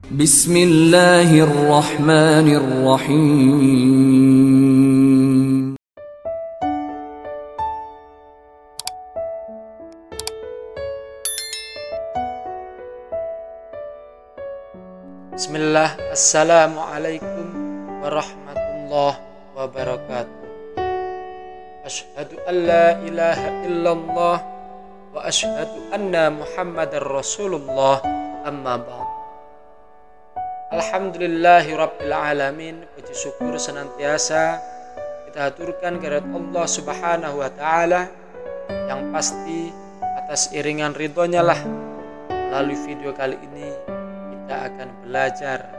Bismillahirrahmanirrahim. Bismillah, Assalamualaikum warahmatullahi wabarakatuh. Asyhadu an la ilaha illallah wa asyhadu anna Muhammadar Rasulullah, amma ba'd. Alhamdulillahi rabbil alamin. Puji syukur senantiasa kita haturkan kehadirat Allah subhanahu wa ta'ala, yang pasti atas iringan ridhonya lah melalui video kali ini kita akan belajar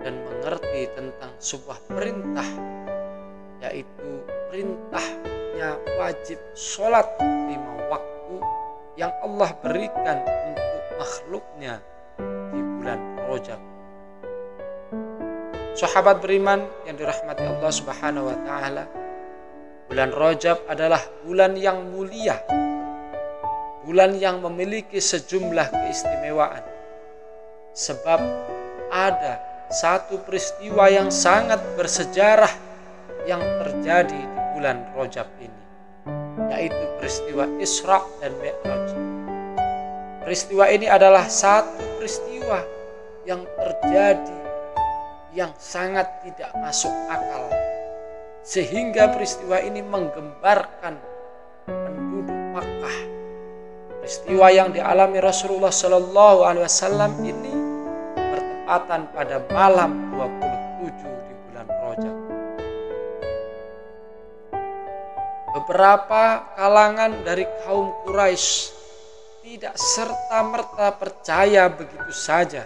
dan mengerti tentang sebuah perintah, yaitu perintahnya wajib sholat 5 waktu yang Allah berikan untuk makhluknya di bulan Rajab. Sahabat beriman yang dirahmati Allah subhanahu wa ta'ala, bulan Rajab adalah bulan yang mulia, bulan yang memiliki sejumlah keistimewaan. Sebab ada satu peristiwa yang sangat bersejarah yang terjadi di bulan Rajab ini, yaitu peristiwa Isra dan Mi'raj. Peristiwa ini adalah satu peristiwa yang terjadi yang sangat tidak masuk akal, sehingga peristiwa ini menggembarkan penduduk Makkah. Peristiwa yang dialami Rasulullah Shallallahu Alaihi Wasallam ini bertepatan pada malam 27 di bulan Rajab. Beberapa kalangan dari kaum Quraisy tidak serta-merta percaya begitu saja,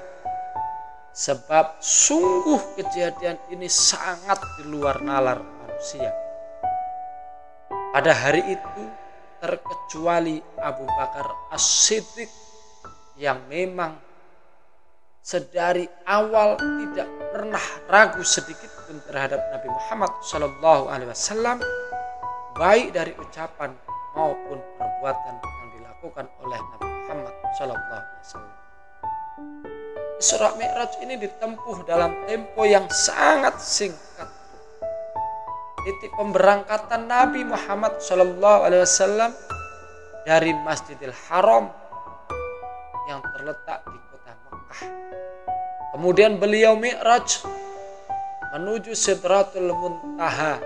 sebab sungguh kejadian ini sangat di luar nalar manusia. Pada hari itu terkecuali Abu Bakar As-Siddiq, yang memang sedari awal tidak pernah ragu sedikit pun terhadap Nabi Muhammad SAW, baik dari ucapan maupun perbuatan yang dilakukan oleh Nabi Muhammad SAW. Isra Mi'raj ini ditempuh dalam tempo yang sangat singkat. Titik pemberangkatan Nabi Muhammad SAW dari Masjidil Haram yang terletak di kota Makkah. Kemudian beliau Mi'raj menuju Sidratul Muntaha,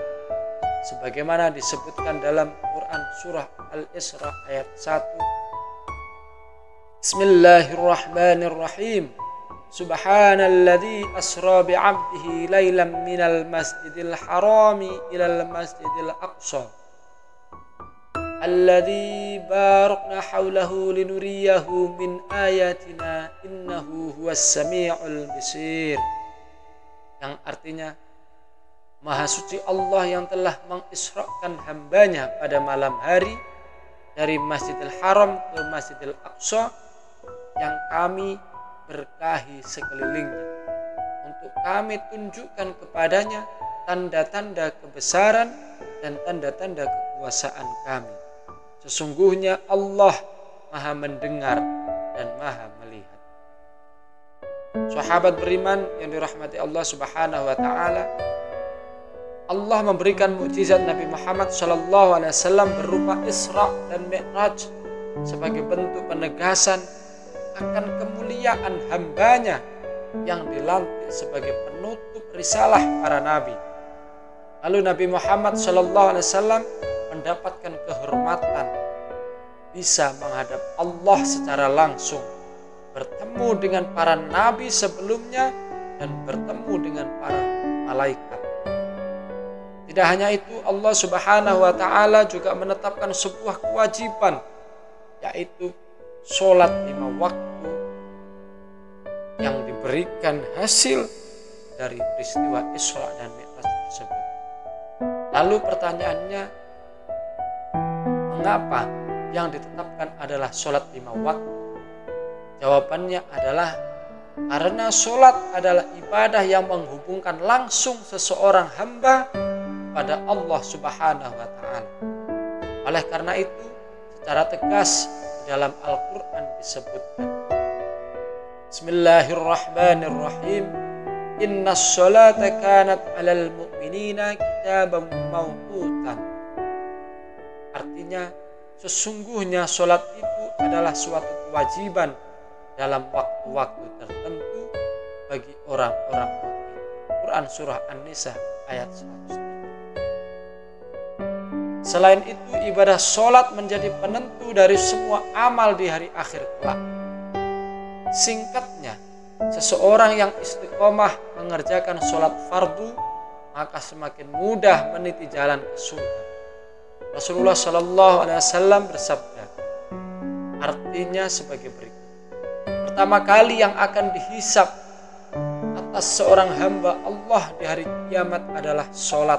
sebagaimana disebutkan dalam Quran surah Al-Isra ayat 1. Bismillahirrahmanirrahim. Subhanalladzi asra bi'abdihi lailan minal masjidil harami ilal masjidil aqsa alladzi barakna haulahu linuriyahu min ayatina innahu huwas sami'ul basir. Yang artinya, Maha suci Allah yang telah mengisrakan hambanya pada malam hari dari Masjidil Haram ke Masjidil Aqsa, yang kami berkahi sekelilingnya, untuk kami tunjukkan kepadanya tanda-tanda kebesaran dan tanda-tanda kekuasaan kami. Sesungguhnya Allah Maha mendengar dan Maha melihat. Sahabat beriman yang dirahmati Allah subhanahu wa ta'ala, Allah memberikan mukjizat Nabi Muhammad SAW berupa Isra dan Mi'raj sebagai bentuk penegasan akan kemuliaan hambanya yang dilantik sebagai penutup risalah para nabi. Lalu Nabi Muhammad SAW mendapatkan kehormatan bisa menghadap Allah secara langsung, bertemu dengan para nabi sebelumnya dan bertemu dengan para malaikat. Tidak hanya itu, Allah subhanahu wa ta'ala juga menetapkan sebuah kewajiban, yaitu sholat 5 waktu yang diberikan hasil dari peristiwa Isra dan Mi'raj tersebut. Lalu pertanyaannya, mengapa yang ditetapkan adalah sholat 5 waktu? Jawabannya adalah karena sholat adalah ibadah yang menghubungkan langsung seseorang hamba pada Allah subhanahu wa ta'ala. Oleh karena itu, secara tegas dalam Al-Quran disebutkan, Bismillahirrahmanirrahim. Innas sholata kanat 'alal mu'minina kitaban mawqutan. Artinya, sesungguhnya sholat itu adalah suatu kewajiban dalam waktu-waktu tertentu bagi orang-orang mukmin. Quran surah An-Nisa ayat 103. Selain itu, ibadah sholat menjadi penentu dari semua amal di hari akhir kelak. Singkatnya, seseorang yang istiqomah mengerjakan sholat fardu maka semakin mudah meniti jalan ke surga. Rasulullah Shallallahu Alaihi Wasallam bersabda, artinya sebagai berikut. Pertama kali yang akan dihisab atas seorang hamba Allah di hari kiamat adalah sholat.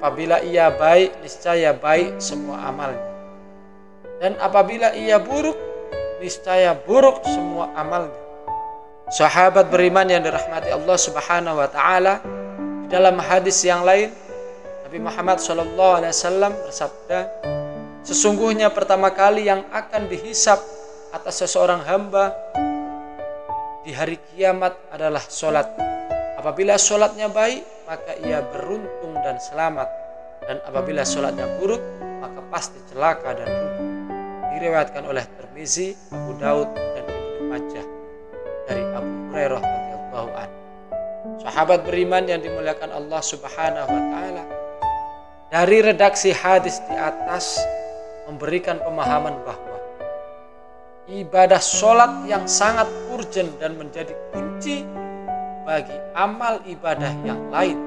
Apabila ia baik, niscaya baik semua amalnya. Dan apabila ia buruk, niscaya buruk semua amalnya. Sahabat beriman yang dirahmati Allah Subhanahu wa taala, di dalam hadis yang lain Nabi Muhammad SAW bersabda, sesungguhnya pertama kali yang akan dihisab atas seseorang hamba di hari kiamat adalah sholat. Apabila sholatnya baik, maka ia beruntung dan selamat. Dan apabila sholatnya buruk, maka pasti celaka dan rugi. Diriwayatkan oleh Tirmizi, Abu Daud, dan Ibnu Majah dari Abu Hurairah radhiyallahu anhu. Sahabat beriman yang dimuliakan Allah Subhanahu wa taala, dari redaksi hadis di atas memberikan pemahaman bahwa ibadah sholat yang sangat urgen dan menjadi kunci bagi amal ibadah yang lain.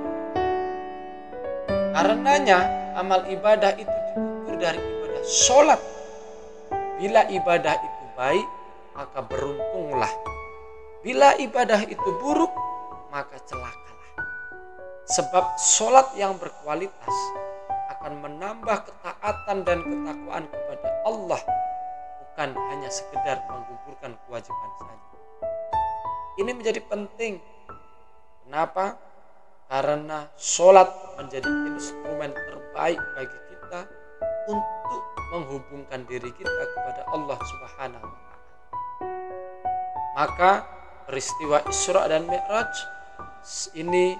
Karenanya amal ibadah itu diukur dari ibadah sholat. Bila ibadah itu baik, maka beruntunglah. Bila ibadah itu buruk, maka celakalah. Sebab sholat yang berkualitas akan menambah ketaatan dan ketakwaan kepada Allah, bukan hanya sekedar menggugurkan kewajiban saja. Ini menjadi penting. Kenapa? Karena sholat menjadi instrumen terbaik bagi kita untuk menghubungkan diri kita kepada Allah Subhanahu wa taala. Maka peristiwa Isra dan Mi'raj ini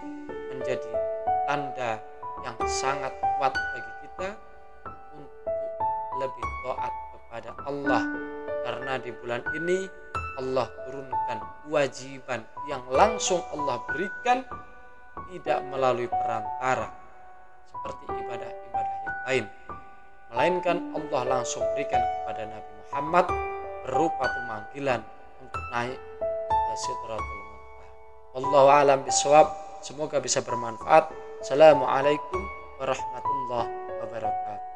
menjadi tanda yang sangat kuat bagi kita untuk lebih taat kepada Allah, karena di bulan ini Allah turunkan kewajiban yang langsung Allah berikan, tidak melalui perantara seperti ibadah-ibadah yang lain, melainkan Allah langsung berikan kepada Nabi Muhammad berupa pemanggilan untuk naik ke Sidratul Muntaha. Wallahu a'lam bishawab. Semoga bisa bermanfaat. Assalamualaikum warahmatullahi wabarakatuh.